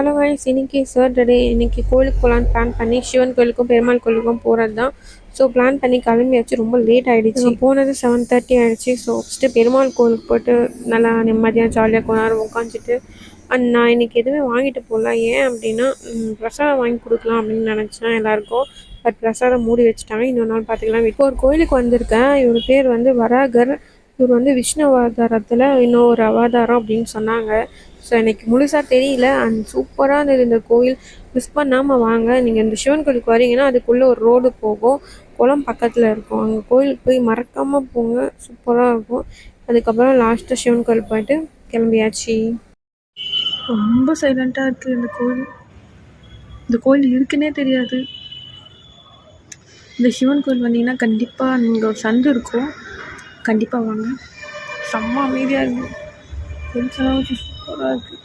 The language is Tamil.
ஹலோ கைஸ், இன்னைக்கு சாட்டர்டே. இன்னைக்கு கோயிலுக்கு போகலான்னு பிளான் பண்ணி சிவன் கோயிலுக்கும் பெருமாள் கோயிலுக்கும் போகிறது தான். ஸோ பிளான் பண்ணி கிளம்பியாச்சு. ரொம்ப லேட் ஆகிடுச்சு. போனது 7:30 ஆகிடுச்சு. ஸோ ஃபஸ்ட்டு பெருமாள் கோயிலுக்கு போய்ட்டு நல்லா நிம்மதியாக ஜாலியாக கொஞ்ச நேரம் உட்காந்துட்டு நான் இன்றைக்கி எதுவுமே வாங்கிட்டு போகல. ஏன் அப்படின்னா பிரசாதம் வாங்கி கொடுக்கலாம் அப்படின்னு நினச்சேன் எல்லாேருக்கும். பட் பிரசாதம் மூடி வச்சுட்டாங்க. இன்னொரு நாள் பார்த்துக்கலாம். இப்போ ஒரு கோயிலுக்கு வந்திருக்கேன். இவர் பேர் வந்து வராகர். இவர் வந்து விஷ்ணு அவதாரத்தில் இன்னொரு அவதாரம் அப்படின்னு சொன்னாங்க. ஸோ எனக்கு முழுசாக தெரியல. அண்ட் சூப்பராக இருந்தது இந்த கோயில். மிஸ் பண்ணாமல் வாங்க. நீங்கள் இந்த சிவன் கோயிலுக்கு வரீங்கன்னா அதுக்குள்ளே ஒரு ரோடு போகும். குளம் பக்கத்தில் இருக்கும். அங்கே கோயிலுக்கு போய் மறக்காமல் போங்க. சூப்பராக இருக்கும். அதுக்கப்புறம் லாஸ்ட்டாக சிவன் கோயில் போயிட்டு கிளம்பியாச்சு. ரொம்ப சைலண்ட்டாக இருக்குது இந்த கோயில். இந்த கோயில் இருக்குன்னே தெரியாது. இந்த சிவன் கோயில் வந்தீங்கன்னா கண்டிப்பாக நீங்கள் ஒரு சந்து இருக்கும். கண்டிப்பாக வாங்க. செம்ம அமைதியாக இருக்குது. சூப்பராக இருக்குது.